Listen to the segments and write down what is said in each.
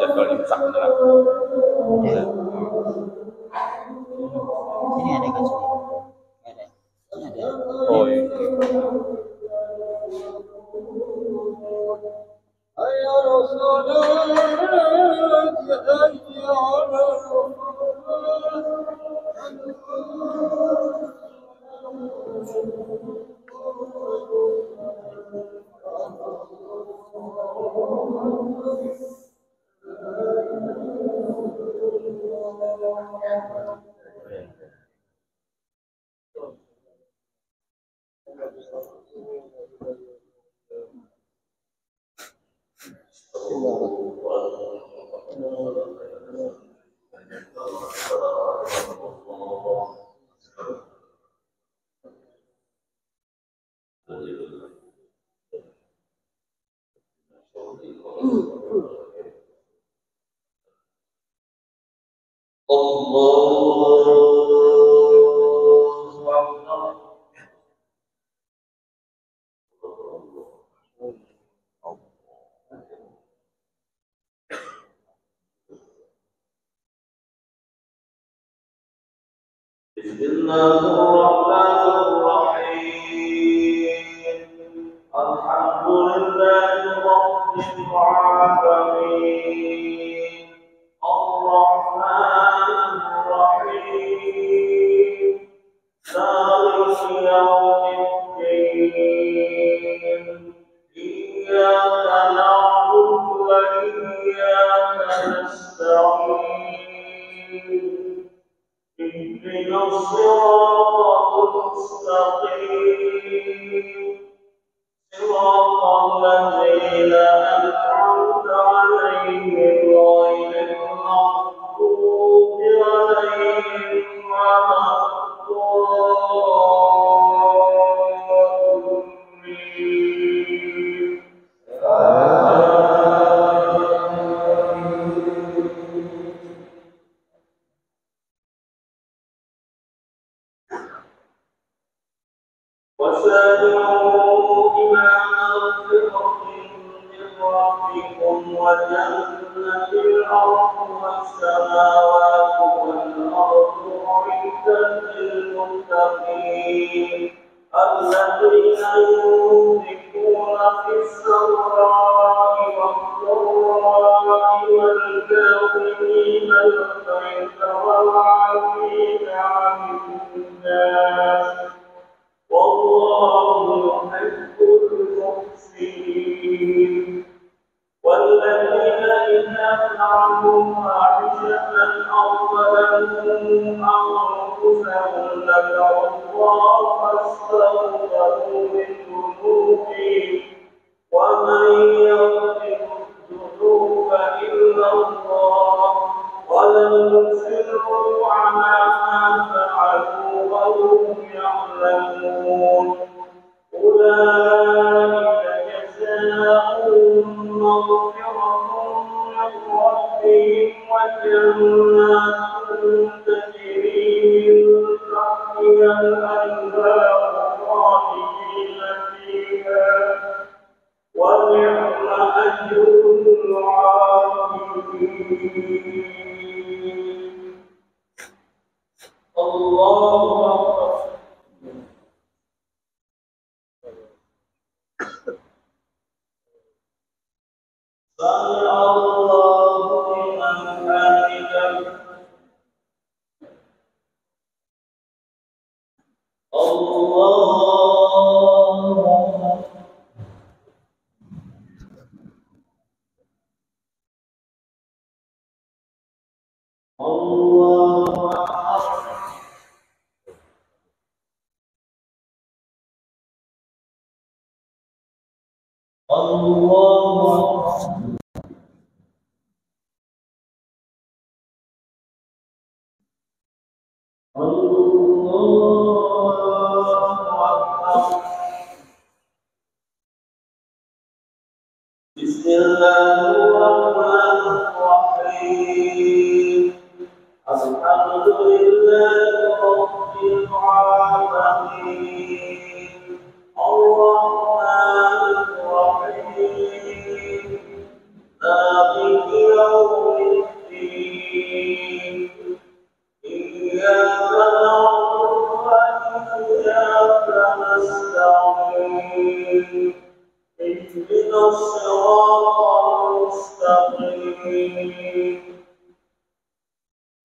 Jadwal imsak beneran. Ini ada kan sini? Ada. Ini ada. Oh iya. Bismillahirrahmanirrahim. Alhamdulillahi rabbil alamin. Ar-Rahmanir Rahim. Maliki yaumiddin. Iyyaka na'budu wa iyyaka nasta'in. اهدنا الصراط المستقيم صراط الذين أنعمت عليهم غير المغضوب عليهم ولا الضالين. وسارعوا إلى مغفرة من ربكم وجنة عرضها السماوات والأرض أعدت للمتقين الذين ينفقون في السراء والضراء والكاظمين الغيظ والعافين عن الناس والله يحب المحسنين والذين إذا فعلوا فاحشة أو ظلموا أنفسهم ذكروا الله فاستغفروا لذنوبهم ومن يغفر الذنوب إلا الله ولم يصروا على ما فعلوا وهم يعلمون أولئك جزاؤهم مغفرة من ربهم وجنات تجري من تحتها الأنهار خالدين فيها ونعم أجر العاملين. الله أكبر. سمع الله لمن حمده. الله الله أكبر. الله أكبر. بسم الله الرحمن الرحيم الحمد لله رب العالمين الرحمن الرحيم مالك يوم الدين إياك نعبد وإياك نستعين اهدنا الصراط المستقيم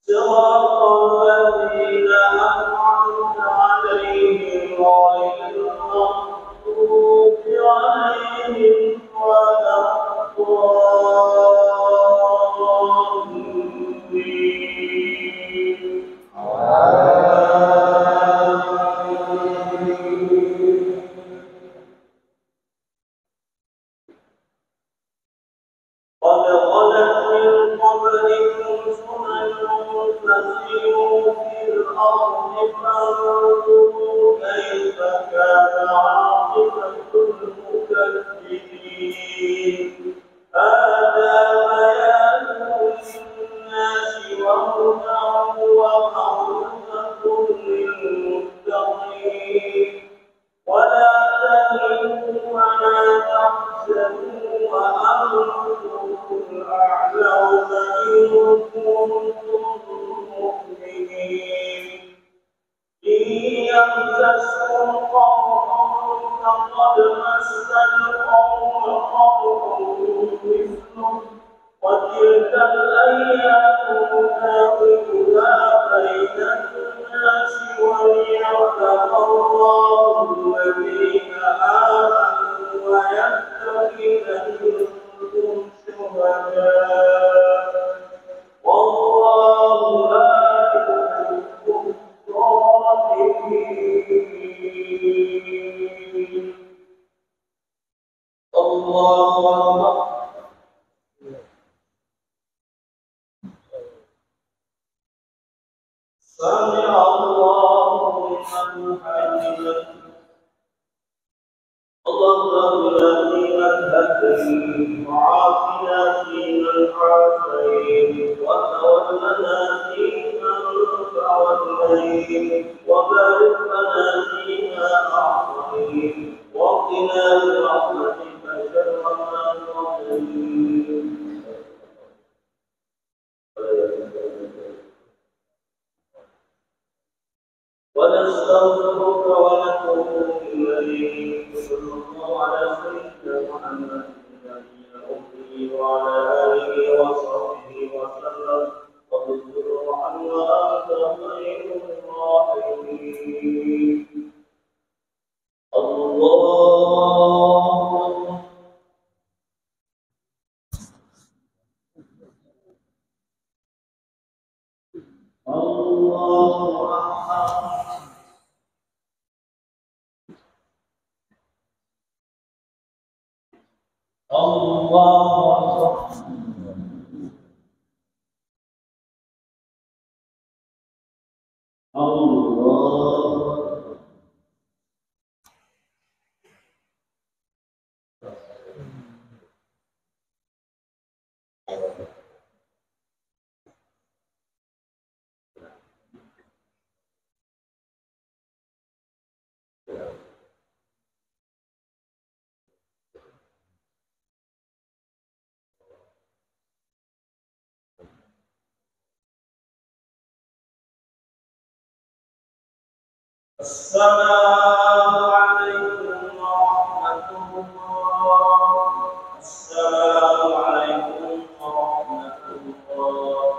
صراط الذين أنعمت عليهم غير المغضوب عليهم ولا الضالين. قد خلت من قبلكم سنن فسيروا في الأرض فانظروا كيف كان عاقبة المكذبين هذا بيان للناس وهدى وموعظة للمتقين ولا تهنوا ولا تحزنوا وأنتم الأعلون إن كنتم مؤمنين إن يمسسكم قوم فقد مس القوم قوم مثله وتلك الأيام نداولها بين الناس وليعلم الله الذين آمنوا ويتخذ منكم شهداء والله لا يحب الظالمين. الله أكبر. سمع الله لمن حمده. اللهم فيمن هديت وعافنا فيمن عافيت وتولنا فيمن توليت وبارك لنا فيما أعطيت وقنا برحمتك شر ما قضيت. ونستغفرك ونتوب إليك صلى الله على سيدنا محمد النبي الأمي وعلى آله وصحبه وسلم واغفر وارحم وأنت خير الراحمين. الله الله السلام عليكم ورحمة الله. السلام عليكم ورحمة الله.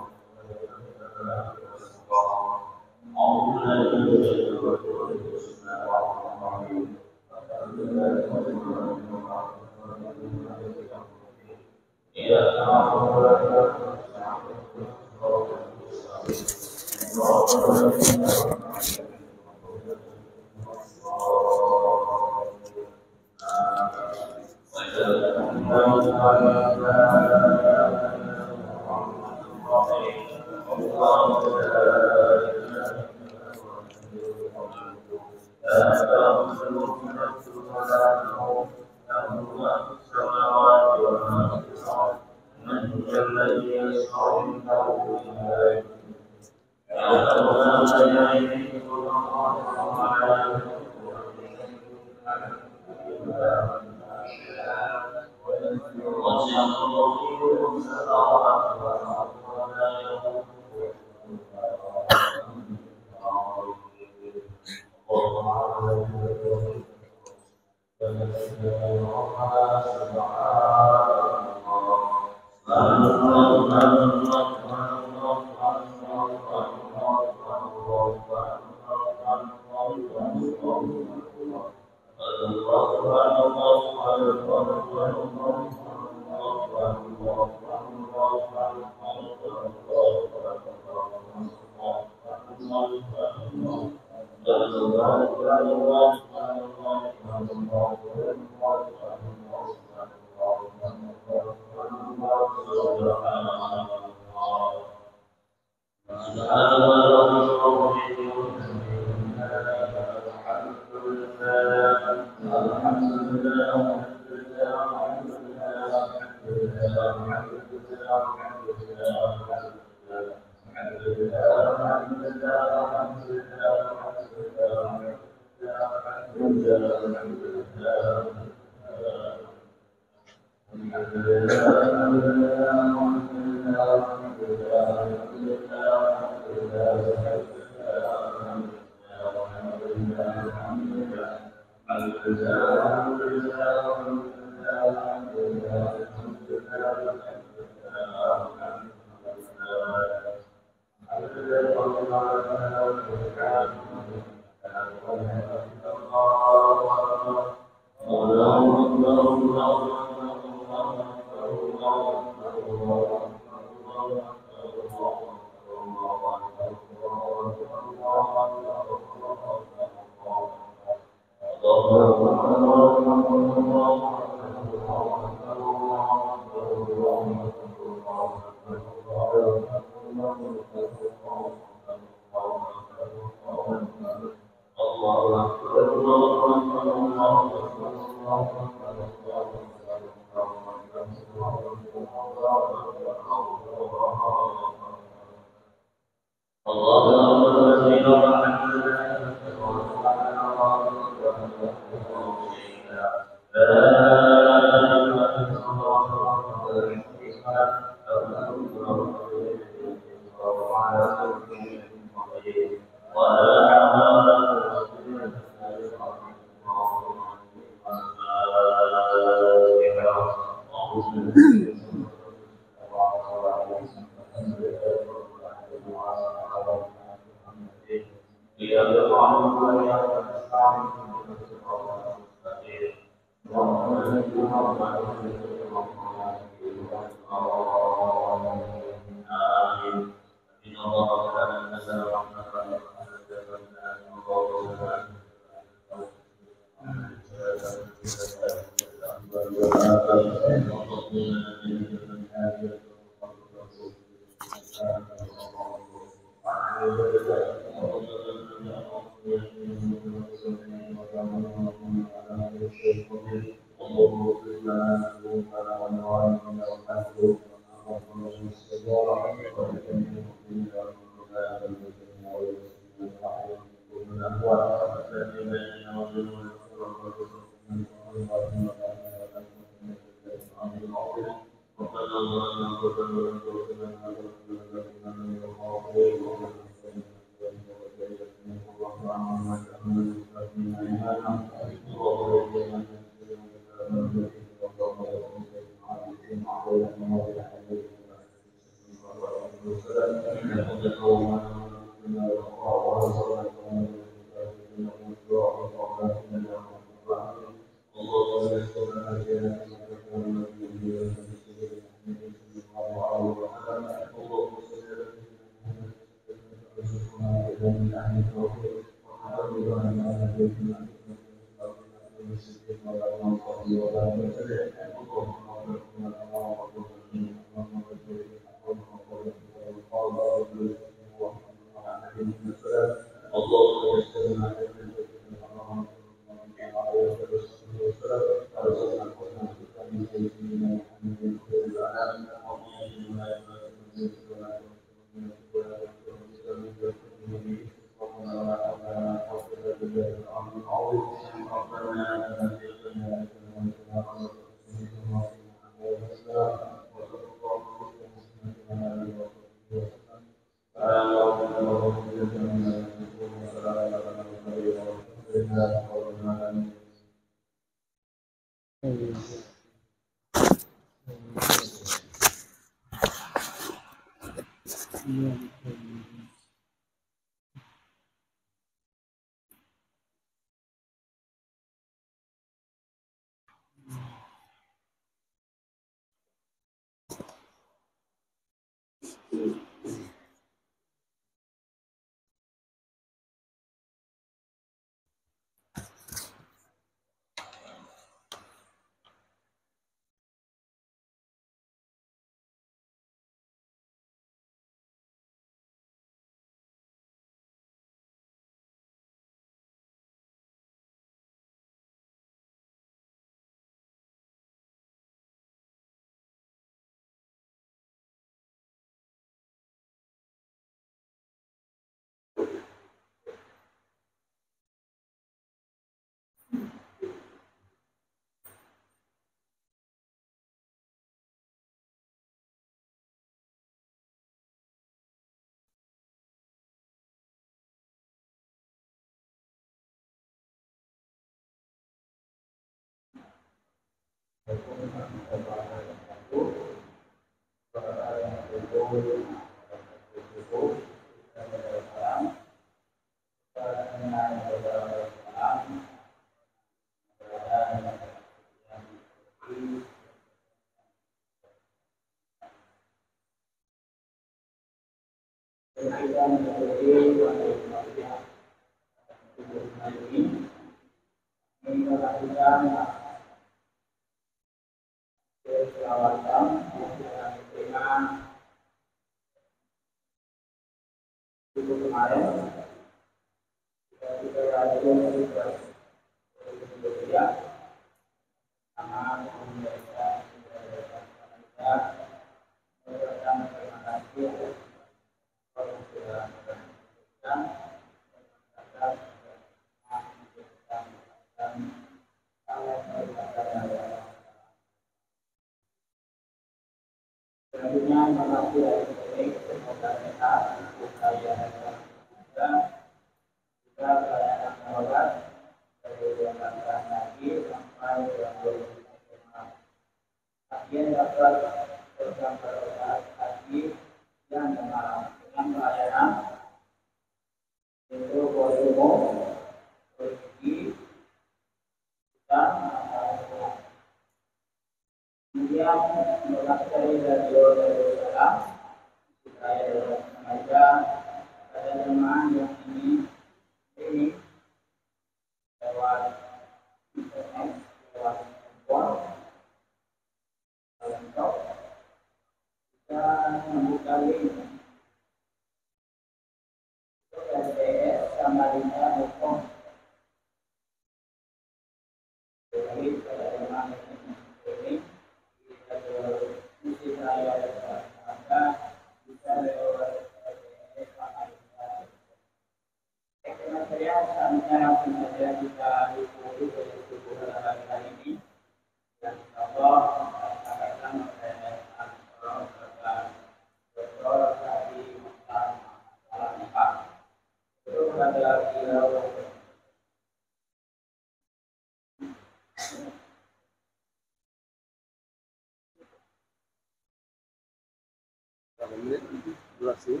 Durasi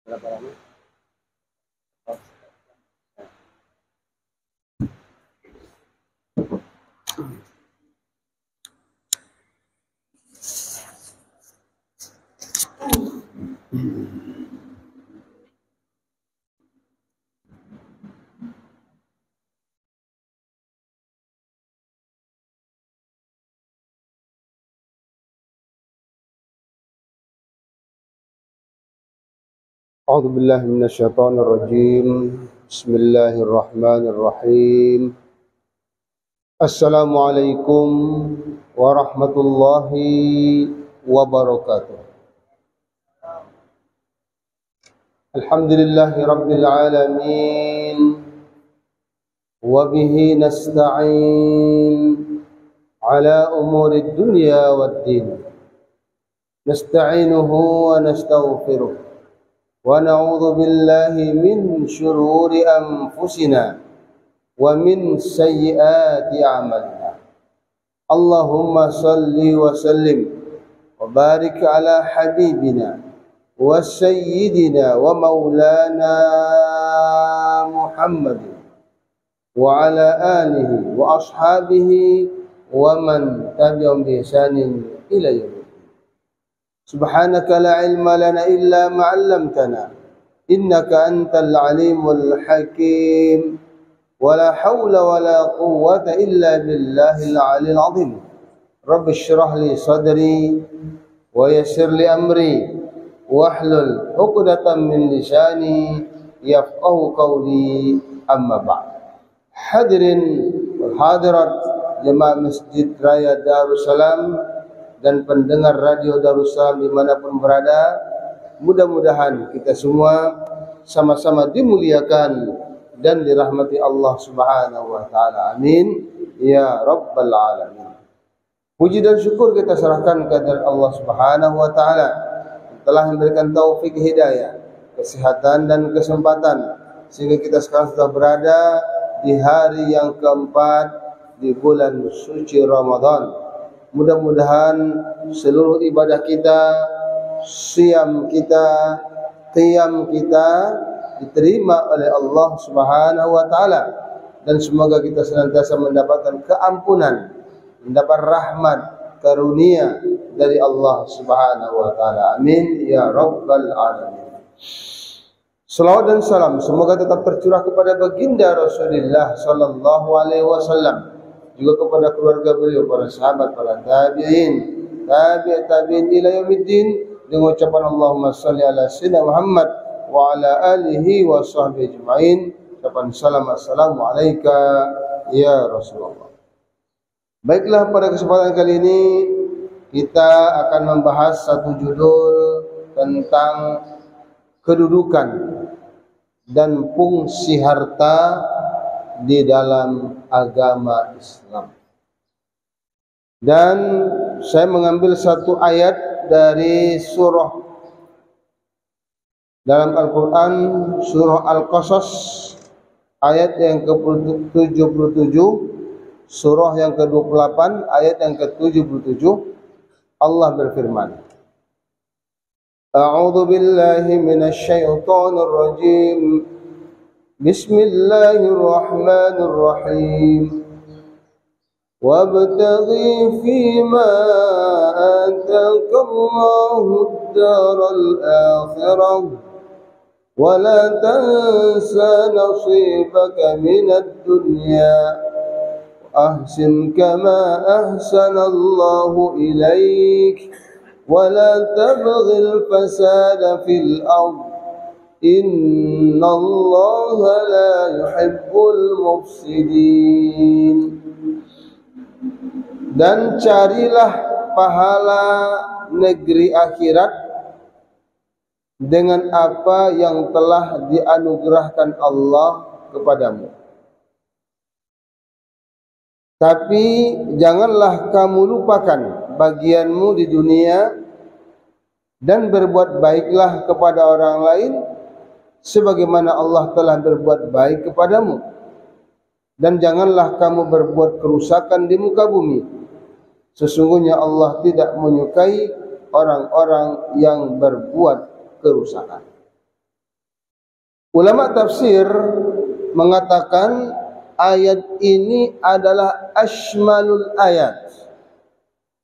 berapa lama? أعوذ بالله من الشيطان الرجيم. بسم الله الرحمن الرحيم. السلام عليكم ورحمة الله وبركاته. الحمد لله رب العالمين وبه نستعين على أمور الدنيا والدين. نستعينه ونستغفره ونعوذ بالله من شرور أنفسنا ومن سيئات أعمالنا. اللهم صل وسلم وبارك على حبيبنا وسيدنا ومولانا محمد وعلى آله وأصحابه ومن تبعهم بإحسان إلى يوم. سبحانك لا علم لنا إلا ما علمتنا إنك أنت العليم الحكيم ولا حول ولا قوة إلا بالله العلي العظيم. رب اشرح لي صدري ويسر لي أمري واحلل عقدة من لساني يفقه قولي. أما بعد. Hadirin wal hadirat jemaah Masjid Raya Darussalam dan pendengar radio Darussalam dimanapun berada, mudah-mudahan kita semua sama-sama dimuliakan dan dirahmati Allah Subhanahu wa Ta'ala. Amin ya Rabbal Alamin. Puji dan syukur kita serahkan kepada Allah Subhanahu wa Ta'ala yang telah memberikan taufik hidayah, kesehatan dan kesempatan sehingga kita sekarang sudah berada di hari yang keempat di bulan suci Ramadan. Mudah-mudahan seluruh ibadah kita, siyam kita, qiyam kita diterima oleh Allah Subhanahu wa taala, dan semoga kita senantiasa mendapatkan keampunan, mendapat rahmat, karunia dari Allah Subhanahu wa taala. Amin ya rabbal alamin. Salawat dan salam semoga tetap tercurah kepada baginda Rasulullah sallallahu alaihi wasallam, juga kepada keluarga beliau, para sahabat, para tabi'in, tabi'in ila yaumiddin, dengan ucapan Allahumma shalli ala sayyidina Muhammad wa ala alihi wa sahbihi ajma'in. Ucapan salam, assalamu alayka ya Rasulullah. Baiklah, pada kesempatan kali ini kita akan membahas satu judul tentang kedudukan dan fungsi harta di dalam agama Islam. Dan saya mengambil satu ayat dari surah dalam Al-Quran, surah Al-Qasas, ayat yang ke-77, surah yang ke-28, ayat yang ke-77. Allah berfirman, A'udzu billahi minasy syaithanir rajim. Bismillahirrahmanirrahim. Wabtaghi fima ataka Allahu ad-daral akhirah wa la tansa nasibaka minad dunya wa ahsin kama ahsana Allahu ilaik wa la tabghil fasada fil ardh innallaha la yuhibbul mufsidin. Dan carilah pahala negeri akhirat dengan apa yang telah dianugerahkan Allah kepadamu. Tapi janganlah kamu lupakan bagianmu di dunia dan berbuat baiklah kepada orang lain sebagaimana Allah telah berbuat baik kepadamu. Dan janganlah kamu berbuat kerusakan di muka bumi. Sesungguhnya Allah tidak menyukai orang-orang yang berbuat kerusakan. Ulama tafsir mengatakan ayat ini adalah asmalul ayat.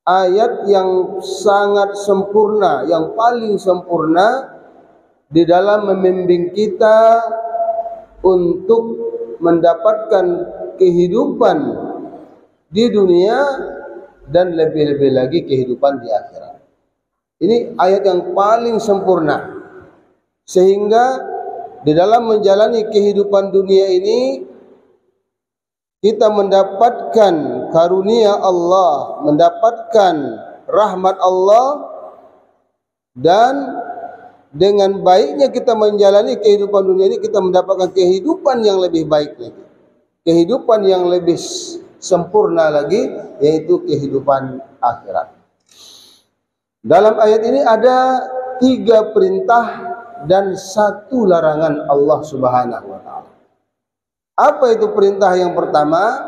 Ayat yang sangat sempurna, yang paling sempurna di dalam membimbing kita untuk mendapatkan kehidupan di dunia dan lebih-lebih lagi kehidupan di akhirat. Ini ayat yang paling sempurna, sehingga di dalam menjalani kehidupan dunia ini kita mendapatkan karunia Allah, mendapatkan rahmat Allah, dan dengan baiknya kita menjalani kehidupan dunia ini, kita mendapatkan kehidupan yang lebih baik lagi, kehidupan yang lebih sempurna lagi, yaitu kehidupan akhirat. Dalam ayat ini ada 3 perintah dan 1 larangan Allah Subhanahu wa taala. Apa itu perintah yang pertama?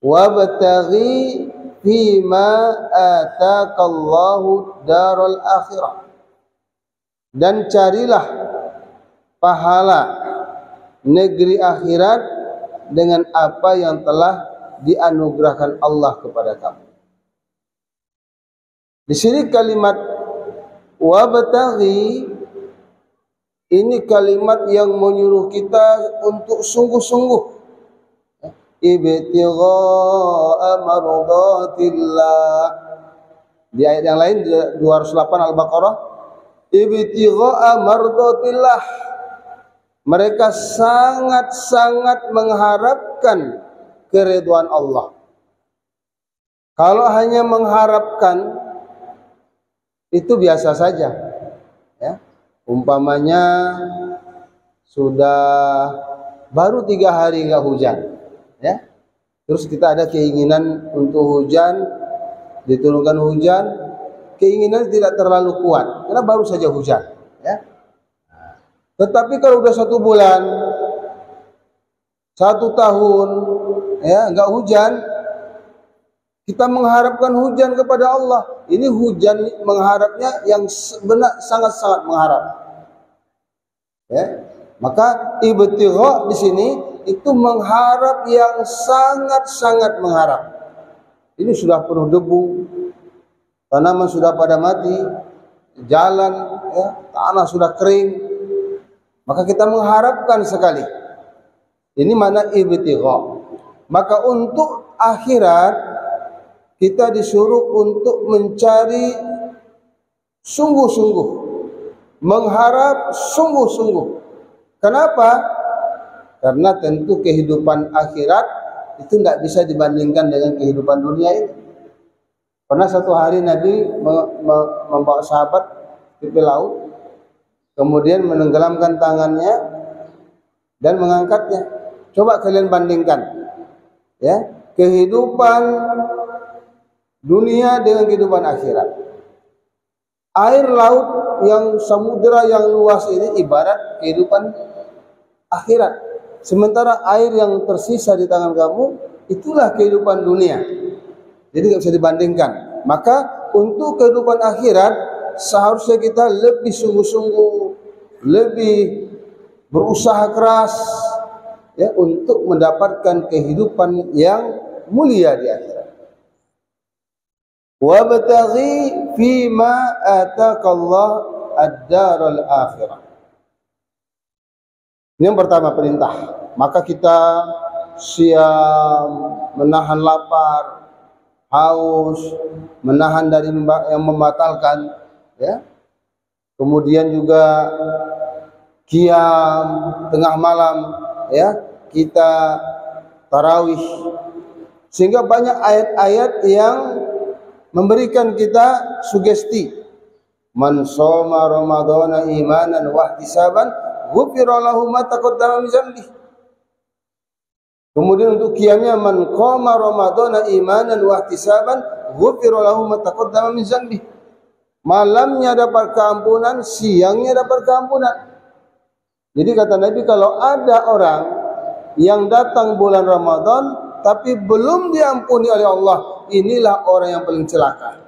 Wabtaghi fima ataqallahu daral akhirah. Dan carilah pahala negeri akhirat dengan apa yang telah dianugerahkan Allah kepada kamu. Di sini kalimat wabtaghi ini kalimat yang menyuruh kita untuk sungguh-sungguh ibtigha'a mardatillah. Di ayat yang lain 208 Al-Baqarah, ibtigha'a mardatillah. Mereka sangat-sangat mengharapkan keridhaan Allah. Kalau hanya mengharapkan itu biasa saja, ya. Umpamanya sudah baru 3 hari enggak hujan, ya. Terus kita ada keinginan untuk hujan, diturunkan hujan, keinginan tidak terlalu kuat karena baru saja hujan, ya. Tetapi kalau udah 1 bulan, 1 tahun, ya, enggak hujan, kita mengharapkan hujan kepada Allah. Ini hujan mengharapnya yang benar sangat-sangat mengharap. Ya. Maka ibtigha di sini itu mengharap yang sangat-sangat mengharap. Ini sudah penuh debu, tanaman sudah pada mati, jalan, ya, tanah sudah kering. Maka kita mengharapkan sekali. Ini mana ibtigha. Maka untuk akhirat kita disuruh untuk mencari sungguh-sungguh, mengharap sungguh-sungguh. Kenapa? Karena tentu kehidupan akhirat itu tidak bisa dibandingkan dengan kehidupan dunia ini. Pernah satu hari Nabi membawa sahabat ke tepi laut, kemudian menenggelamkan tangannya dan mengangkatnya. Coba kalian bandingkan, ya, kehidupan dunia dengan kehidupan akhirat. Air laut yang samudera yang luas ini ibarat kehidupan akhirat. Sementara air yang tersisa di tangan kamu itulah kehidupan dunia. Jadi tidak bisa dibandingkan. Maka untuk kehidupan akhirat seharusnya kita lebih sungguh-sungguh, lebih berusaha keras, ya, untuk mendapatkan kehidupan yang mulia di akhirat. Wabtaghi fima ataqallah ad-daral akhirah. Ini yang pertama perintah. Maka kita siam, menahan lapar, haus, menahan dari yang membatalkan, ya. Kemudian juga qiyam tengah malam, ya, kita tarawih. Sehingga banyak ayat-ayat yang memberikan kita sugesti. Man shoma ramadhana imanan wa ihtisaban ghufira lahu ma taqaddama min dzambi. Kemudian untuk qiyamnya man qama ramadhana imanan wa ihtisaban ghufira lahu ma taqaddama min dzambi. Malamnya dapat keampunan, siangnya dapat keampunan. Jadi kata Nabi, kalau ada orang yang datang bulan Ramadan tapi belum diampuni oleh Allah, inilah orang yang paling celaka.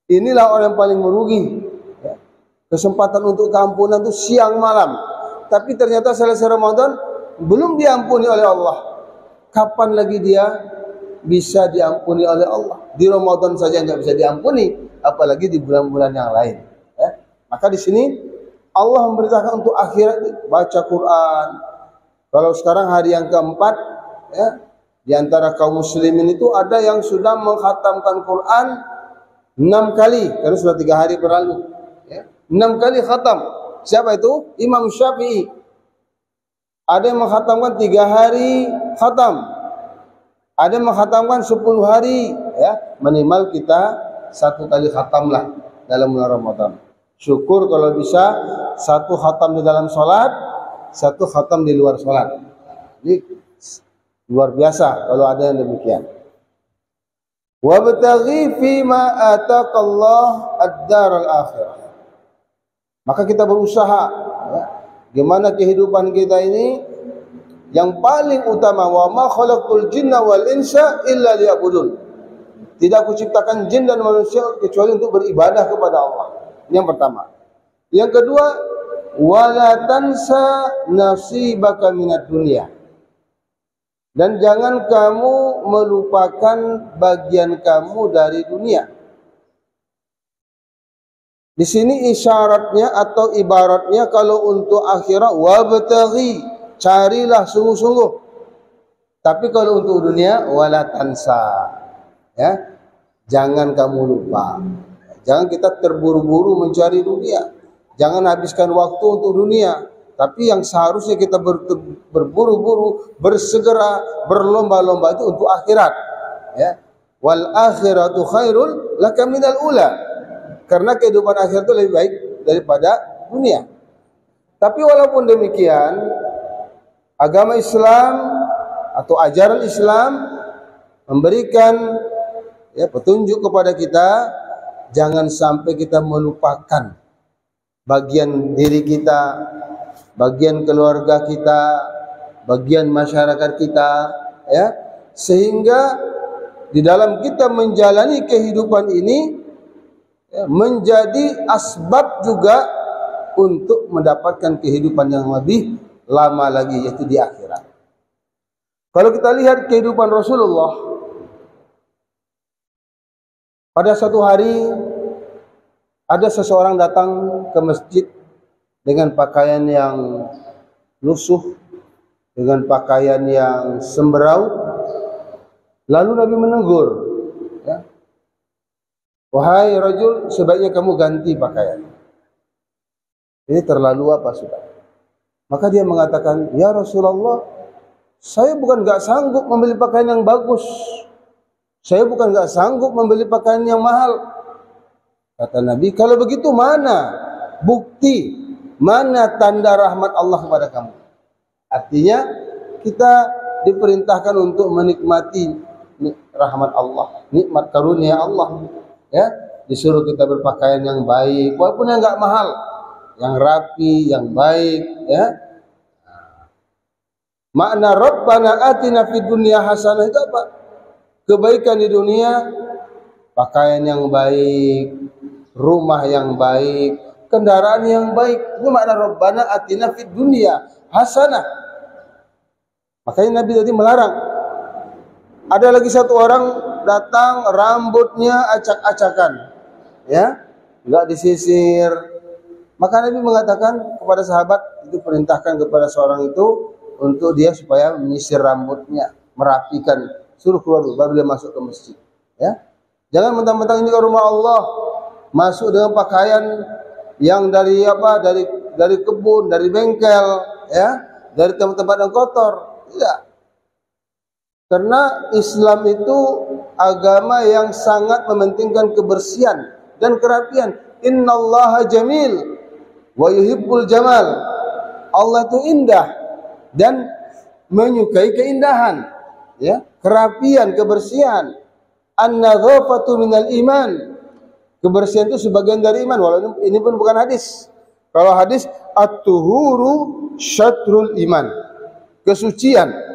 Inilah orang yang paling merugi. Kesempatan untuk keampunan itu siang malam, tapi ternyata selesai Ramadan belum diampuni oleh Allah. Kapan lagi dia bisa diampuni oleh Allah? Di Ramadan saja nggak bisa diampuni, apalagi di bulan-bulan yang lain. Maka di sini Allah memerintahkan untuk akhirat baca Quran. Kalau sekarang hari yang keempat, ya, di antara kaum muslimin itu ada yang sudah mengkhatamkan Quran 6 kali, karena sudah 3 hari berlalu, ya. 6 kali khatam. Siapa itu? Imam Syafi'i. Ada yang mengkhatamkan 3 hari khatam, ada yang mengkhatamkan 10 hari, ya. Minimal kita 1 kali khatam lah dalam bulan Ramadan. Syukur kalau bisa 1 khatam di dalam sholat, 1 khatam di luar sholat. Jadi luar biasa kalau ada yang demikian. Wabtaghi fima ataqallah ad-daral akhirah. Maka kita berusaha, ya, gimana kehidupan kita ini yang paling utama. Wa ma khalaqtul jinna wal insa illa liya'budun. Tidak kuciptakan jin dan manusia kecuali untuk beribadah kepada Allah. Ini yang pertama. Yang kedua, wala tansa nasibaka minad dunya. Dan jangan kamu melupakan bagian kamu dari dunia. Di sini isyaratnya atau ibaratnya kalau untuk akhirat wabtaghi, carilah sungguh-sungguh. Tapi kalau untuk dunia wala tansa, ya, jangan kamu lupa. Jangan kita terburu-buru mencari dunia. Jangan habiskan waktu untuk dunia. Tapi yang seharusnya kita berburu-buru, bersegera, berlomba-lomba itu untuk akhirat. Ya. Wal akhiratu khairul laka minal ula. Karena kehidupan akhirat itu lebih baik daripada dunia. Tapi walaupun demikian, agama Islam atau ajaran Islam memberikan, ya, petunjuk kepada kita, jangan sampai kita melupakan bagian diri kita, bagian keluarga kita, bagian masyarakat kita, ya. sehingga di dalam kita menjalani kehidupan ini menjadi asbab juga untuk mendapatkan kehidupan yang lebih lama lagi, yaitu di akhirat. Kalau kita lihat kehidupan Rasulullah, pada suatu hari ada seseorang datang ke masjid dengan pakaian yang lusuh, dengan pakaian yang sembrau. Lalu Nabi menegur, ya, wahai rajul, sebaiknya kamu ganti pakaian. Ini terlalu apa sudah? Maka dia mengatakan, ya Rasulullah, saya bukan gak sanggup membeli pakaian yang bagus. Saya bukan gak sanggup membeli pakaian yang mahal. Kata Nabi, kalau begitu mana bukti, mana tanda rahmat Allah kepada kamu? Artinya kita diperintahkan untuk menikmati rahmat Allah, nikmat karunia Allah. Ya, disuruh kita berpakaian yang baik, walaupun yang gak mahal, yang rapi, yang baik. Ya, makna Rabbana atina fid dunya hasanah itu apa? Kebaikan di dunia, pakaian yang baik, rumah yang baik, kendaraan yang baik. Itu makna Rabbana atina fid dunya hasanah. Makanya Nabi tadi melarang. Ada lagi satu orang datang, rambutnya acak-acakan, ya, enggak disisir. Maka Nabi mengatakan kepada sahabat, itu perintahkan kepada seorang itu untuk dia supaya menyisir rambutnya, merapikan, suruh keluar dulu, baru dia masuk ke masjid. Ya, jangan mentang-mentang ini ke rumah Allah, masuk dengan pakaian yang dari apa, dari kebun, dari bengkel, ya, dari tempat-tempat yang kotor. Tidak. Karena Islam itu agama yang sangat mementingkan kebersihan dan kerapian. Innallaha jamil wa yuhibbul jamal. Allah itu indah dan menyukai keindahan, ya, kerapian, kebersihan. An-nadzafatu minal iman. Kebersihan itu sebagian dari iman. Walaupun ini pun bukan hadis. Kalau hadis, at-tuhuru syatrul iman. Kesucian.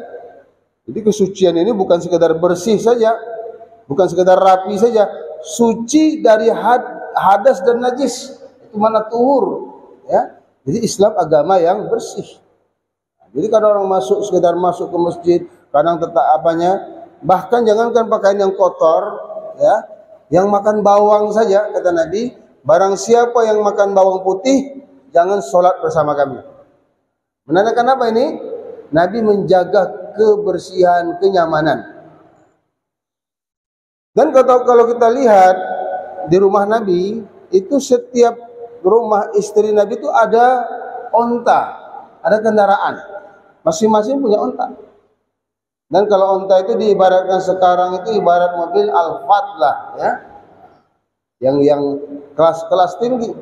Jadi kesucian ini bukan sekedar bersih saja, bukan sekedar rapi saja, suci dari hadas dan najis. Itu mana tuhur, ya. Jadi Islam agama yang bersih. Jadi kalau orang masuk sekedar masuk ke masjid, kadang tetap apanya, bahkan jangankan pakaian yang kotor, ya, yang makan bawang saja, kata Nabi, barang siapa yang makan bawang putih, jangan sholat bersama kami. Menandakan apa ini? Nabi menjaga kebersihan, kenyamanan. Dan kalau kita lihat di rumah Nabi, itu setiap rumah istri Nabi itu ada onta, ada kendaraan. Masing-masing punya onta. Dan kalau onta itu diibaratkan sekarang itu ibarat mobil Alphard lah, ya, yang kelas-kelas tinggi.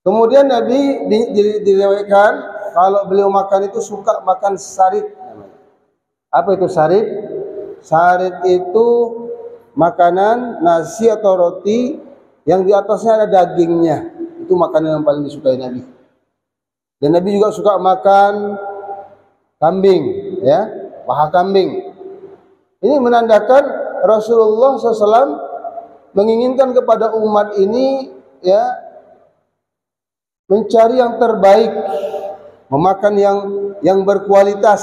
Kemudian Nabi diriwayatkan kalau beliau makan itu suka makan sarit. Apa itu sarit? Sarit itu makanan nasi atau roti yang di atasnya ada dagingnya. Itu makanan yang paling disukai Nabi. Dan Nabi juga suka makan kambing, ya, paha kambing. Ini menandakan Rasulullah SAW menginginkan kepada umat ini, ya, mencari yang terbaik, memakan yang berkualitas.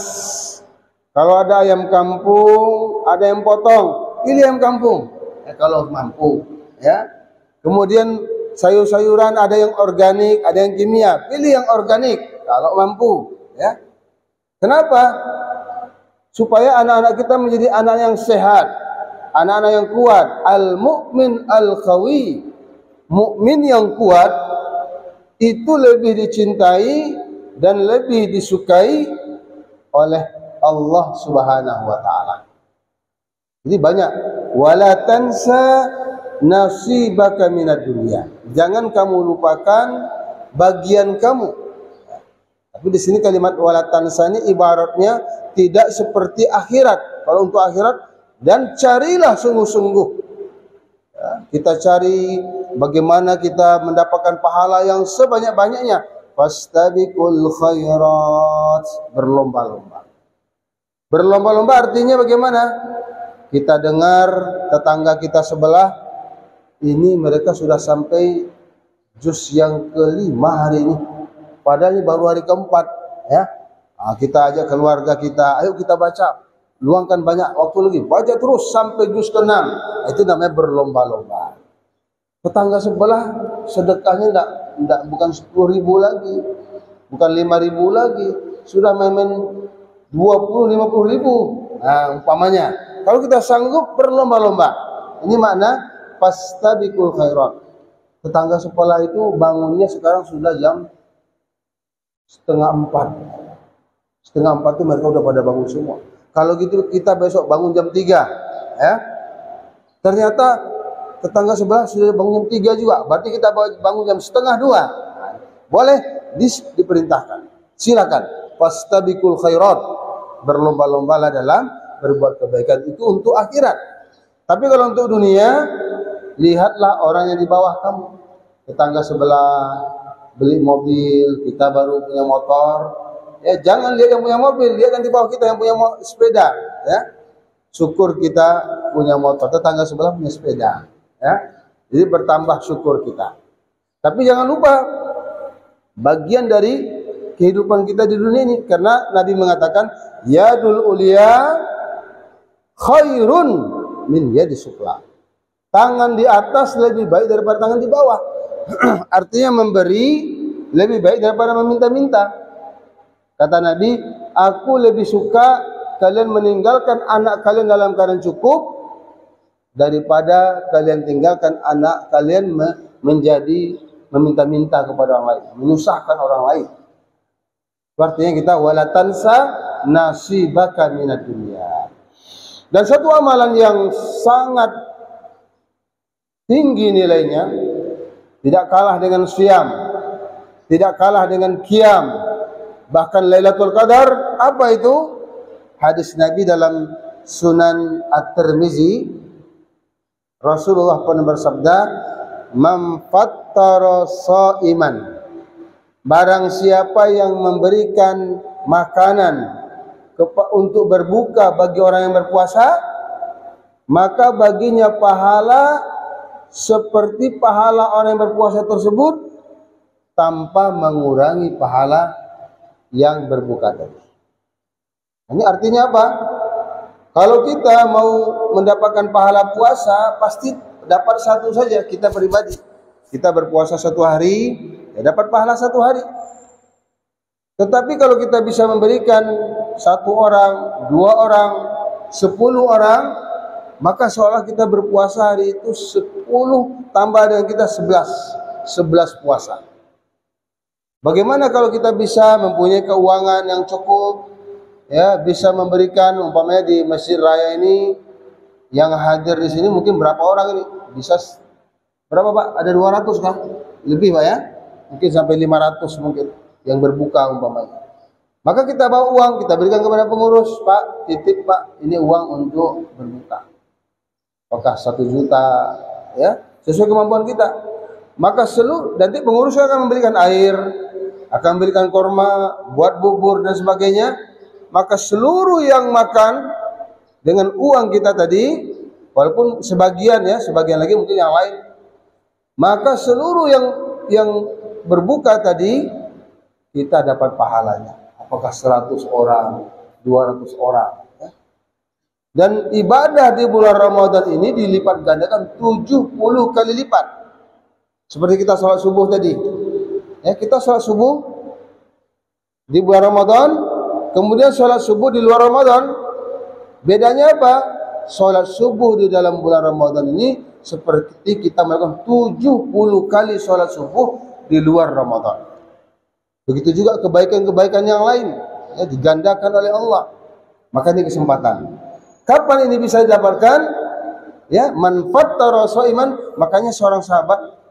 Kalau ada ayam kampung, ada yang potong, pilih ayam kampung. Ya, kalau mampu, ya. Kemudian sayur-sayuran ada yang organik, ada yang kimia, pilih yang organik kalau mampu, ya. Kenapa? Supaya anak-anak kita menjadi anak yang sehat, anak-anak yang kuat. Al-mu'min al-qawi, mukmin yang kuat itu lebih dicintai dan lebih disukai oleh Allah Subhanahu wa taala. Jadi banyak, wala tansa nasibaka minad dunya. Jangan kamu lupakan bagian kamu. Tapi di sini kalimat wala tansa ini ibaratnya tidak seperti akhirat. Kalau untuk akhirat, dan carilah sungguh-sungguh. Ya, kita cari bagaimana kita mendapatkan pahala yang sebanyak-banyaknya. Fastabiqul khairat, berlomba-lomba. Berlomba-lomba artinya bagaimana? Kita dengar tetangga kita sebelah, ini mereka sudah sampai juz yang kelima hari ini. Padahal ini baru hari keempat, ya. Nah, kita ajak keluarga kita, ayo kita baca. Luangkan banyak waktu lagi, baca terus sampai juz ke-6. Itu namanya berlomba-lomba. Tetangga sebelah sedekahnya enggak bukan 10.000 lagi, bukan 5.000 lagi, sudah main-main 20-50.000. Nah, umpamanya, kalau kita sanggup berlomba-lomba, ini makna fastabiqul khairat. Tetangga sebelah itu bangunnya sekarang sudah jam 3:30. 3:30 itu mereka udah pada bangun semua. Kalau gitu kita besok bangun jam 3, ya. Ternyata tetangga sebelah sudah bangun jam 3 juga. Berarti kita bangun jam 1:30. Boleh, diperintahkan. Silakan. Fastabiqul khairat. Berlomba-lombalah dalam berbuat kebaikan, itu untuk akhirat. Tapi kalau untuk dunia, lihatlah orang yang di bawah kamu. Tetangga sebelah beli mobil, kita baru punya motor. Ya, jangan lihat yang punya mobil, lihat yang di bawah kita yang punya sepeda, ya. Syukur kita punya motor, tetangga sebelah punya sepeda, ya. Jadi bertambah syukur kita. Tapi jangan lupa bagian dari kehidupan kita di dunia ini, karena Nabi mengatakan yadul ulia khairun min yadis sufla. Tangan di atas lebih baik daripada tangan di bawah. Artinya memberi lebih baik daripada meminta-minta. Kata Nabi, aku lebih suka kalian meninggalkan anak kalian dalam keadaan cukup daripada kalian tinggalkan anak kalian menjadi meminta-minta kepada orang lain, menyusahkan orang lain. Artinya kita wala tansa nasibaka minad dunya. Dan satu amalan yang sangat tinggi nilainya, tidak kalah dengan siyam, tidak kalah dengan qiyam, bahkan Lailatul Qadar. Apa itu? Hadis Nabi dalam Sunan At-Tirmizi, Rasulullah pernah bersabda, "Man fattara shaiman." Barang siapa yang memberikan makanan untuk berbuka bagi orang yang berpuasa, maka baginya pahala seperti pahala orang yang berpuasa tersebut tanpa mengurangi pahala yang berbuka tadi. Ini artinya apa? Kalau kita mau mendapatkan pahala puasa, pasti dapat satu saja kita pribadi. Kita berpuasa 1 hari, ya dapat pahala 1 hari. Tetapi kalau kita bisa memberikan 1 orang, 2 orang, 10 orang, maka seolah kita berpuasa hari itu 10 tambah dengan kita 11 puasa. Bagaimana kalau kita bisa mempunyai keuangan yang cukup, ya, bisa memberikan, umpamanya di Masjid Raya ini yang hadir di sini mungkin berapa orang ini? Bisa berapa, Pak? Ada 200 kah? Lebih, Pak, ya? Mungkin sampai 500 mungkin yang berbuka umpamanya. Maka kita bawa uang, kita berikan kepada pengurus, Pak, titip Pak, ini uang untuk berbuka. Apakah 1 juta, ya, sesuai kemampuan kita. Maka nanti pengurus akan memberikan air, akan memberikan korma, buat bubur dan sebagainya. Maka seluruh yang makan dengan uang kita tadi, walaupun sebagian, ya, sebagian lagi mungkin yang lain, maka seluruh yang berbuka tadi kita dapat pahalanya. Apakah 100 orang, 200 orang, ya. Dan ibadah di bulan Ramadan ini dilipat gandakan 70 kali lipat. Seperti kita sholat subuh tadi, ya, kita sholat subuh di bulan Ramadan, kemudian sholat subuh di luar Ramadan. Bedanya apa? Sholat subuh di dalam bulan Ramadan ini seperti kita melakukan 70 kali sholat subuh di luar Ramadan. Begitu juga kebaikan-kebaikan yang lain, ya, digandakan oleh Allah. Maka ini kesempatan. Kapan ini bisa didapatkan? Ya, man fattara shaiman. Makanya seorang sahabat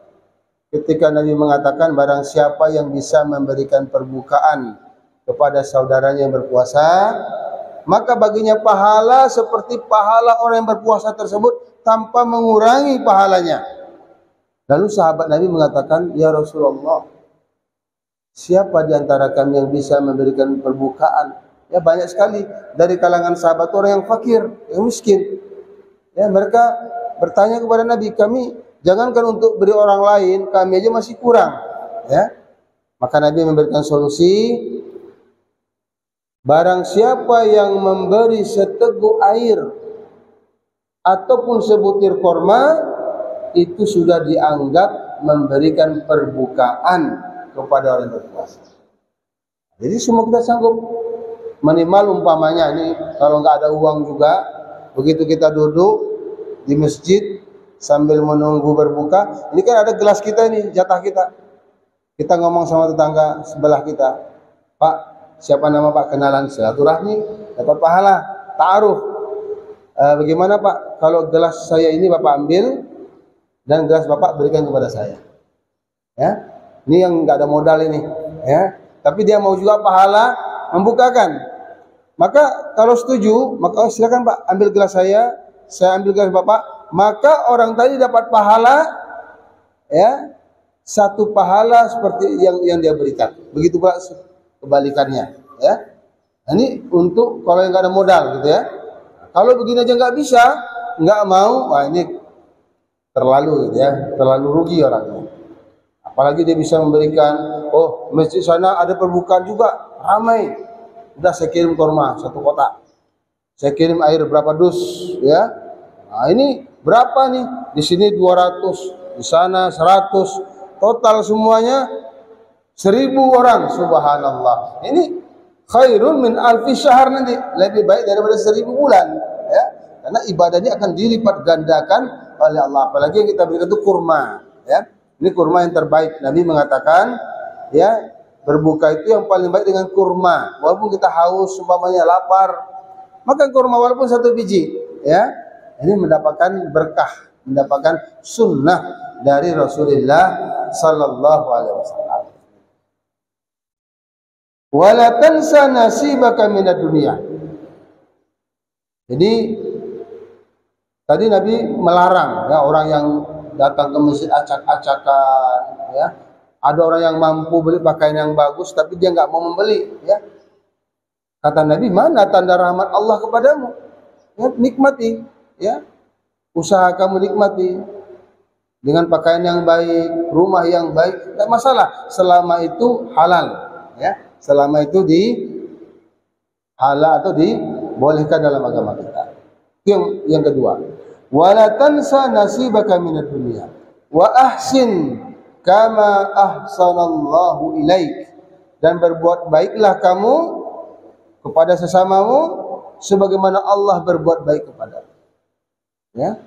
ketika Nabi mengatakan barang siapa yang bisa memberikan perbukaan kepada saudaranya yang berpuasa, maka baginya pahala seperti pahala orang yang berpuasa tersebut tanpa mengurangi pahalanya. Lalu sahabat Nabi mengatakan, ya Rasulullah, siapa di antara kami yang bisa memberikan perbukaan Ya, banyak sekali dari kalangan sahabat orang yang fakir, yang miskin. Ya, mereka bertanya kepada Nabi, kami jangankan untuk beri orang lain, kami aja masih kurang. Ya, maka Nabi memberikan solusi. Barang siapa yang memberi seteguk air ataupun sebutir korma, itu sudah dianggap memberikan perbukaan kepada orang berpuasa. Jadi semua kita sanggup. Minimal umpamanya ini, kalau nggak ada uang juga, begitu kita duduk di masjid sambil menunggu berbuka, ini kan ada gelas kita ini, jatah kita. Kita ngomong sama tetangga sebelah kita, Pak, siapa nama Pak? Kenalan, silaturahmi, dapat pahala, ta'aruf. Bagaimana Pak, kalau gelas saya ini Bapak ambil dan gelas Bapak berikan kepada saya. Ya, ini yang nggak ada modal ini, ya. Tapi dia mau juga pahala membukakan. Maka kalau setuju, maka silakan Pak, ambil gelas saya ambil gelas Bapak. Maka orang tadi dapat pahala, ya, satu pahala seperti yang dia berikan. Begitu pula kebalikannya, ya. Nah, ini untuk kalau yang nggak ada modal, gitu ya. Kalau begini aja nggak bisa, nggak mau, wah ini terlalu, gitu ya, terlalu rugi orangnya. Apalagi dia bisa memberikan, oh masjid sana ada perbukaan juga, ramai. Udah saya kirim kurma 1 kotak. Saya kirim air berapa dus, ya. Nah, ini berapa nih? Di sini 200, di sana 100. Total semuanya 1000 orang. Subhanallah. Ini khairun min alfi syahr, nanti lebih baik daripada 1000 bulan, ya. Karena ibadahnya akan dilipat gandakan oleh Allah. Apalagi yang kita berikan itu kurma, ya. Ini kurma yang terbaik. Nabi mengatakan, ya, berbuka itu yang paling baik dengan kurma. Walaupun kita haus, umpamanya lapar, makan kurma walaupun 1 biji, ya. Ini mendapatkan berkah, mendapatkan sunnah dari Rasulullah sallallahu alaihi wasallam. Wala tansa nasibaka minad dunya. Jadi tadi Nabi melarang, ya, orang yang datang ke masjid acak-acakan, ya. Ada orang yang mampu beli pakaian yang bagus tapi dia nggak mau membeli, ya. Kata Nabi, mana tanda rahmat Allah kepadamu? Ya, nikmati, ya. Usaha kamu nikmati dengan pakaian yang baik, rumah yang baik, tidak masalah selama itu halal, ya. Selama itu halal atau dibolehkan dalam agama kita. Itu yang kedua. Wala tansa nasibaka minad dunya wa ahsin kama ahsanallahu ilaik, dan berbuat baiklah kamu kepada sesamamu sebagaimana Allah berbuat baik kepada. Ya,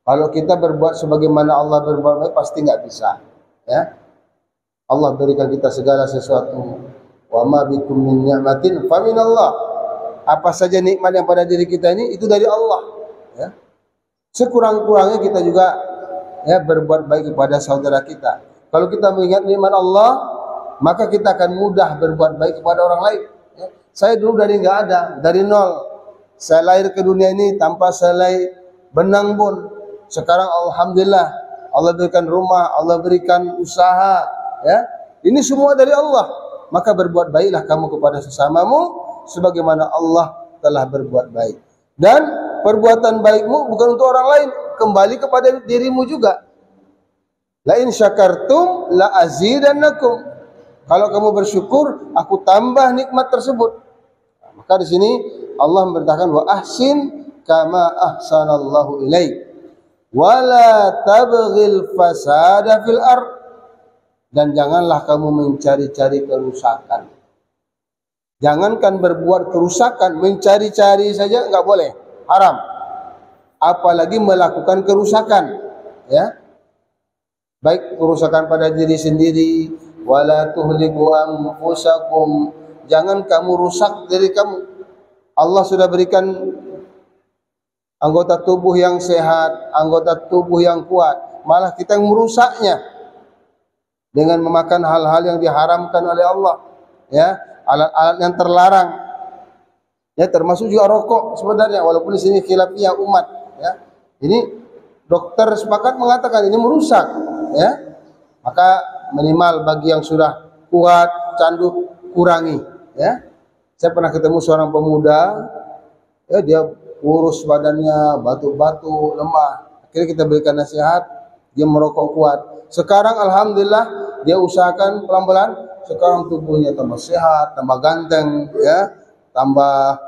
kalau kita berbuat sebagaimana Allah berbuat baik pasti nggak bisa. Ya, Allah berikan kita segala sesuatu. Wa ma bikum min ni'matin fa minallah. Apa saja nikmat yang pada diri kita ini itu dari Allah. Ya, sekurang-kurangnya kita juga, ya, berbuat baik kepada saudara kita. Kalau kita mengingat nikmat Allah, maka kita akan mudah berbuat baik kepada orang lain. Ya. Saya dulu dari nggak ada, dari nol. Saya lahir ke dunia ini tanpa selai benang pun. Sekarang alhamdulillah, Allah berikan rumah, Allah berikan usaha. Ya. Ini semua dari Allah. Maka berbuat baiklah kamu kepada sesamamu sebagaimana Allah telah berbuat baik. Dan perbuatan baikmu bukan untuk orang lain, kembali kepada dirimu juga. La in syakartum la azidannakum. Kalau kamu bersyukur, aku tambah nikmat tersebut. Maka di sini Allah memberitakan wa ahsin kama ahsanallahu ilaik. Wala tabghil fasada fil ard. Dan janganlah kamu mencari-cari kerusakan. Jangankan berbuat kerusakan, mencari-cari saja enggak boleh, haram. Apalagi melakukan kerusakan, ya. Baik kerusakan pada diri sendiri, wala tuhliku anfusakum. Jangan kamu rusak diri kamu. Allah sudah berikan anggota tubuh yang sehat, anggota tubuh yang kuat, malah kita yang merusaknya dengan memakan hal-hal yang diharamkan oleh Allah, ya, alat-alat yang terlarang, ya, termasuk juga rokok sebenarnya, walaupun di sini khilafiyah umat, ya. Ini dokter sepakat mengatakan ini merusak, ya. Maka minimal bagi yang sudah kuat, candu, kurangi, ya. Saya pernah ketemu seorang pemuda, ya dia kurus badannya, batu-batu, lemah. Akhirnya kita berikan nasihat, dia merokok kuat. Sekarang alhamdulillah dia usahakan pelan-pelan, sekarang tubuhnya tambah sehat, tambah ganteng, ya, tambah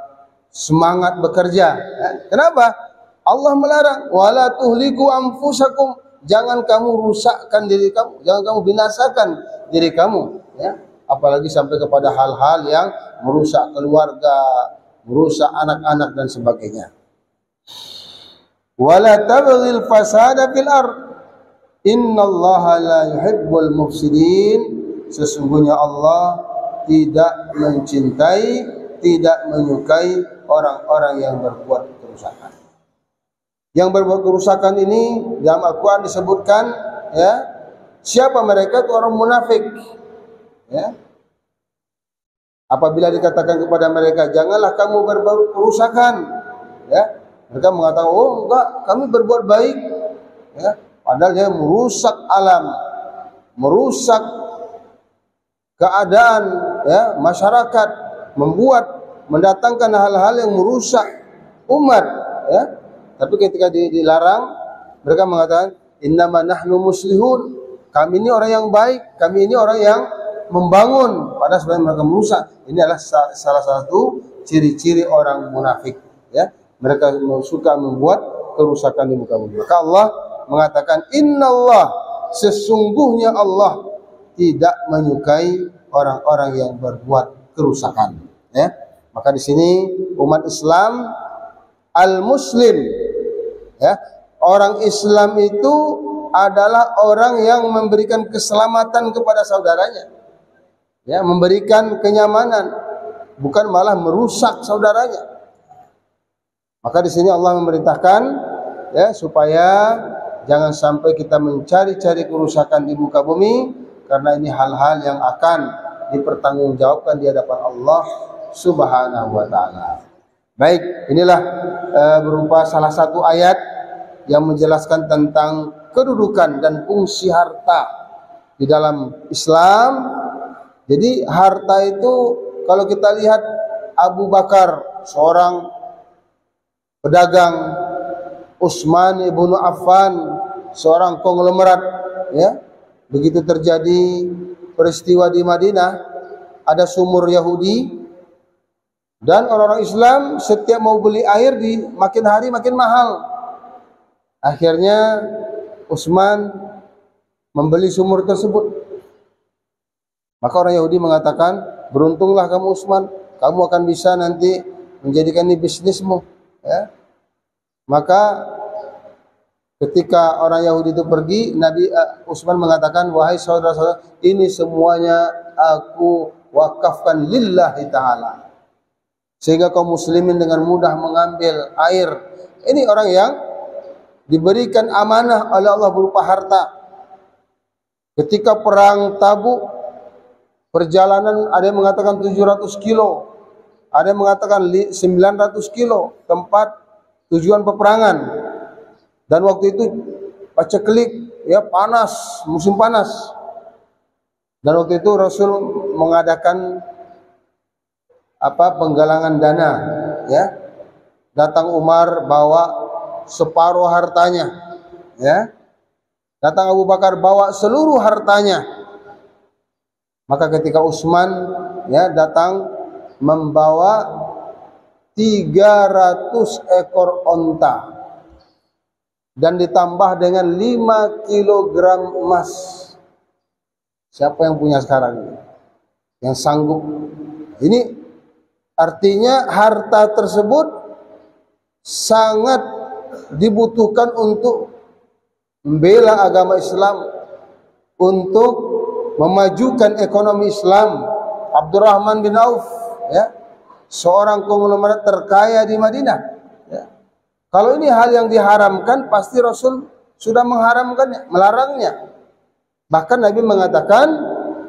semangat bekerja. Ya. Kenapa? Allah melarang, wala tuhliku anfusakum, jangan kamu rusakkan diri kamu, jangan kamu binasakan diri kamu, ya. Apalagi sampai kepada hal-hal yang merusak keluarga, merusak anak-anak dan sebagainya. Wala tabghil fasada fil ard, innallaha la yuhibbul mufsidin. Sesungguhnya Allah tidak mencintai, tidak menyukai orang-orang yang berbuat kerusakan. Yang berbuat kerusakan ini dalam Al-Quran disebutkan, ya, siapa mereka? Itu orang munafik. Ya. Apabila dikatakan kepada mereka, janganlah kamu berbuat kerusakan, ya, mereka mengatakan, oh enggak, kami berbuat baik, ya, padahal dia merusak alam, merusak keadaan, ya, masyarakat, mendatangkan hal-hal yang merusak umat, ya. Tapi ketika dilarang, mereka mengatakan, innama nahnu muslihun, kami ini orang yang baik, kami ini orang yang membangun, padahal sebenarnya mereka merusak. Ini adalah salah satu ciri-ciri orang munafik, ya. Mereka suka membuat kerusakan di muka bumi. Maka Allah mengatakan, innallah, sesungguhnya Allah tidak menyukai orang-orang yang berbuat kerusakan, ya. Maka di sini umat Islam al-muslim, ya, orang Islam itu adalah orang yang memberikan keselamatan kepada saudaranya, ya, memberikan kenyamanan, bukan malah merusak saudaranya. Maka di sini Allah memerintahkan, ya, supaya jangan sampai kita mencari-cari kerusakan di muka bumi, karena ini hal-hal yang akan dipertanggungjawabkan di hadapan Allah Subhanahu wa taala. Baik, inilah berupa salah satu ayat yang menjelaskan tentang kedudukan dan fungsi harta di dalam Islam. Jadi harta itu kalau kita lihat Abu Bakar seorang pedagang, Utsman ibnu Affan seorang konglomerat, ya. Begitu terjadi peristiwa di Madinah, ada sumur Yahudi dan orang-orang Islam setiap mau beli air makin hari makin mahal. Akhirnya Utsman membeli sumur tersebut. Maka orang Yahudi mengatakan, beruntunglah kamu Utsman, kamu akan bisa nanti menjadikan ini bisnismu, ya. Maka ketika orang Yahudi itu pergi, Nabi Utsman mengatakan, wahai saudara-saudara, ini semuanya aku wakafkan lillahi ta'ala, sehingga kaum muslimin dengan mudah mengambil air. Ini orang yang diberikan amanah oleh Allah berupa harta. Ketika perang Tabuk, perjalanan ada yang mengatakan 700 kilo, ada yang mengatakan 900 kilo tempat tujuan peperangan. Dan waktu itu paceklik, ya, panas, musim panas. Dan waktu itu Rasul mengadakan penggalangan dana, ya. Datang Umar bawa separuh hartanya, ya. Datang Abu Bakar bawa seluruh hartanya. Maka ketika Utsman, ya, datang membawa 300 ekor onta dan ditambah dengan 5 kilogram emas. Siapa yang punya sekarang ini? Yang sanggup? Ini artinya harta tersebut sangat dibutuhkan untuk membela agama Islam, untuk memajukan ekonomi Islam. Abdurrahman bin Auf, ya, seorang konglomerat terkaya di Madinah, ya. Kalau ini hal yang diharamkan, pasti Rasul sudah mengharamkannya, melarangnya. Bahkan Nabi mengatakan,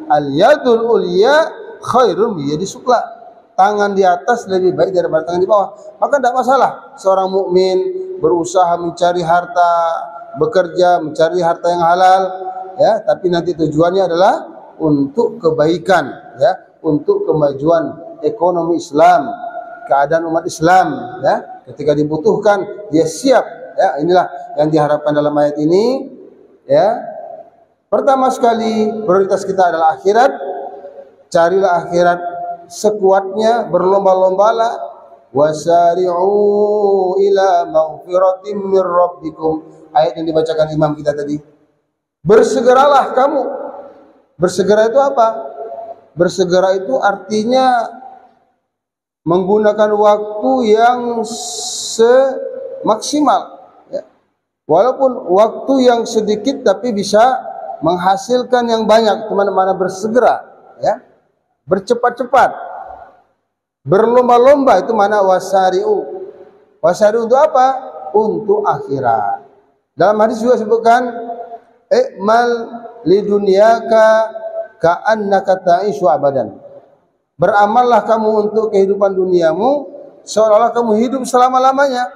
al-yadul ulya khairun min yadi sufla, tangan di atas lebih baik daripada tangan di bawah. Maka tidak masalah seorang mukmin berusaha mencari harta, bekerja mencari harta yang halal, ya, tapi nanti tujuannya adalah untuk kebaikan, ya, untuk kemajuan ekonomi Islam, keadaan umat Islam, ya. Ketika dibutuhkan dia siap, ya. Inilah yang diharapkan dalam ayat ini, ya. Pertama sekali prioritas kita adalah akhirat. Carilah akhirat sekuatnya, berlomba-lombalah. Wasari'u ila maghfiratin mir rabbikum. Ayat yang dibacakan imam kita tadi. Bersegeralah kamu. Bersegera itu apa? Bersegera itu artinya menggunakan waktu yang semaksimal, ya. Walaupun waktu yang sedikit tapi bisa menghasilkan yang banyak. Kemana-mana bersegera, ya. Bercepat-cepat. Berlomba-lomba itu mana wasari'u. Wasari'u untuk apa? Untuk akhirat. Dalam hadis juga sebutkan i'mal lidunyaka ka'annaka ta'ishu abadan. Beramallah kamu untuk kehidupan duniamu seolah-olah kamu hidup selama-lamanya.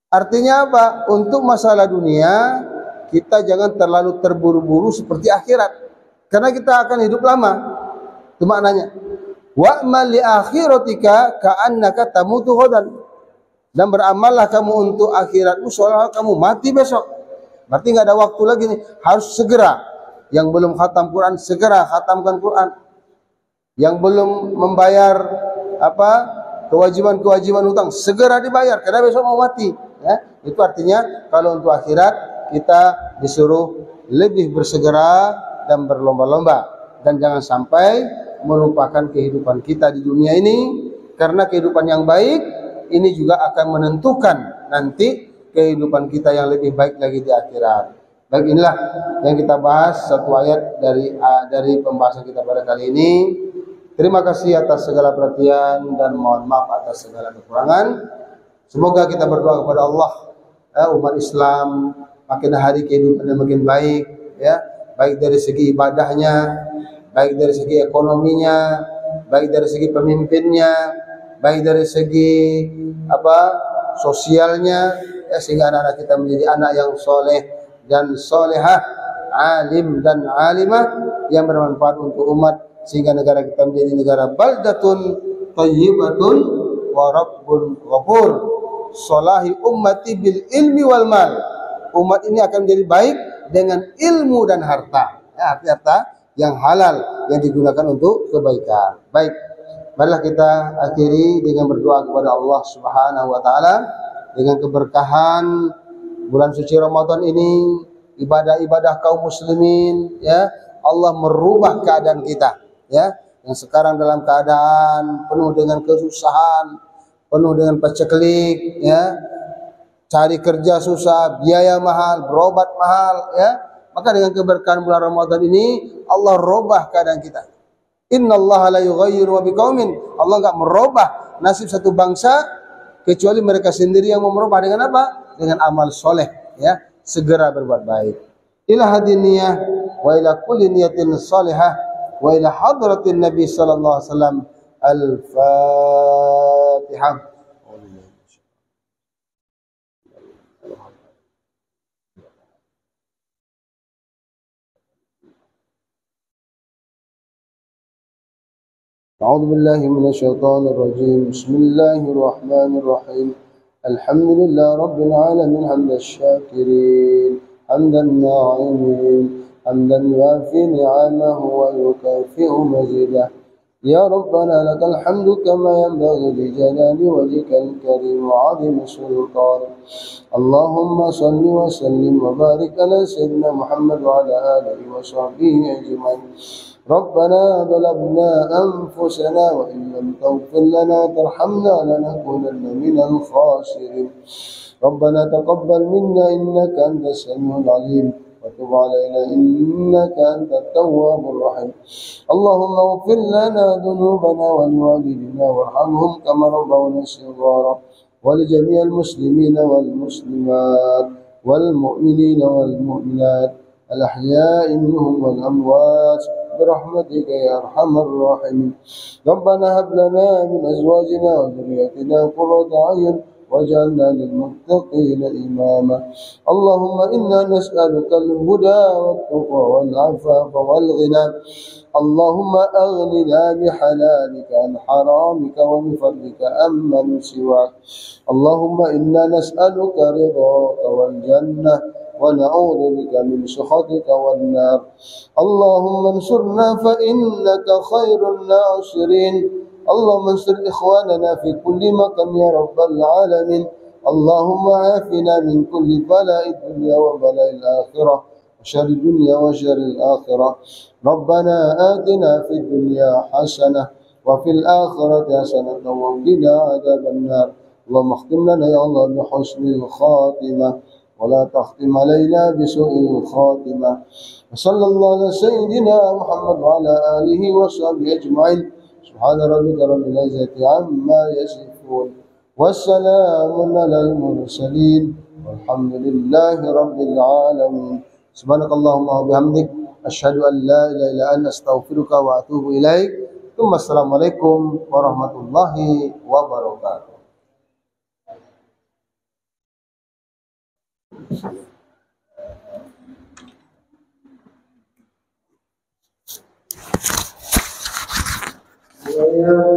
Artinya apa? Untuk masalah dunia kita jangan terlalu terburu-buru seperti akhirat. Karena kita akan hidup lama. Itu maknanya. Wa'mal li akhiratika ka'annaka tamutu ghadan. Dan beramallah kamu untuk akhiratmu seolah kamu mati besok. Berarti enggak ada waktu lagi nih, harus segera. Yang belum khatam Quran segera khatamkan Quran. Yang belum membayar kewajiban-kewajiban hutang segera dibayar karena besok mau mati, ya. Itu artinya kalau untuk akhirat kita disuruh lebih bersegera dan berlomba-lomba dan jangan sampai melupakan kehidupan kita di dunia ini, karena kehidupan yang baik ini juga akan menentukan nanti kehidupan kita yang lebih baik lagi di akhirat. Baik, inilah yang kita bahas satu ayat dari pembahasan kita pada kali ini. Terima kasih atas segala perhatian dan mohon maaf atas segala kekurangan. Semoga kita berdoa kepada Allah, umat Islam makin hari kehidupannya makin baik, ya, baik dari segi ibadahnya, baik dari segi ekonominya, baik dari segi pemimpinnya, baik dari segi sosialnya, ya, sehingga anak-anak kita menjadi anak yang soleh dan solehah, alim dan alimah yang bermanfaat untuk umat, sehingga negara kita menjadi negara baldatun thayyibatun wa rabbun ghafur. Salahi ummati bil ilmi wal mal. Umat ini akan menjadi baik dengan ilmu dan harta, ya, harta yang halal yang digunakan untuk kebaikan. Baik, marilah kita akhiri dengan berdoa kepada Allah Subhanahu wa taala dengan keberkahan bulan suci Ramadan ini, ibadah-ibadah kaum muslimin, ya. Allah merubah keadaan kita, ya, yang sekarang dalam keadaan penuh dengan kesusahan, penuh dengan paceklik, ya. Cari kerja susah, biaya mahal, berobat mahal, ya. Maka dengan keberkahan bulan Ramadan ini Allah robah keadaan kita. Innallaha la yughayyiru ma biqaumin. Allah enggak merubah nasib satu bangsa kecuali mereka sendiri yang mau merubah dengan apa? Dengan amal soleh, ya. Segera berbuat baik. Ila hadiniyah wa ila kulli niyatin salihah wa ila hadratin Nabi sallallahu alaihi wasallam. Al-Fatihah. أعوذ بالله من الشيطان الرجيم. بسم الله الرحمن الرحيم. الحمد لله رب العالمين حمد الشاكرين حمدا الناعمين حمدا يوافي نعمه ويكافئ مزيده. يا ربنا لك الحمد كما ينبغي لجلال وجهك الكريم وعظيم سلطانك. اللهم صل وسلم وبارك على سيدنا محمد وعلى آله وصحبه أجمعين. ربنا ظلمنا أنفسنا وإن لم تغفر لنا وترحمنا لنكونن من الخاسرين. ربنا تقبل منا إنك أنت السميع العليم وتب علينا إنك أنت التواب الرحيم. اللهم اغفر لنا ذنوبنا ولوالدينا وارحمهم كما ربونا صغارا ولجميع المسلمين والمسلمات والمؤمنين والمؤمنات الأحياء منهم والأموات برحمتك يا أرحم الراحمين. ربنا هب لنا من أزواجنا وذرياتنا قرة أعين واجعلنا للمتقين إماما. اللهم إنا نسألك الهدى والتقى والعفاف والغنى. اللهم أغننا بحلالك عن حرامك وبفضلك عمن سواك. اللهم إنا نسألك رضاك والجنة ونعوذ بك من سخطك والنار. اللهم انصرنا فإنك خير الناصرين. اللهم انصر إخواننا في كل مكان يا رب العالمين. اللهم عافنا من كل بلاء الدنيا وبلاء الآخرة وشر الدنيا وشر الآخرة. ربنا آتنا في الدنيا حسنة وفي الآخرة حسنة وقنا عذاب النار. اللهم اختم لنا يا الله بحسن الخاتمة ولا تختم علينا بسوء الخاتمة. وصلى الله على سيدنا محمد وعلى آله وصحبه أجمعين. سبحان ربك رب العزة عما يصفون والسلام على المرسلين والحمد لله رب العالمين. سبحانك اللهم وبحمدك أشهد أن لا إله إلا أنت أستغفرك وأتوب إليك. ثم السلام عليكم ورحمة الله وبركاته. Yeah.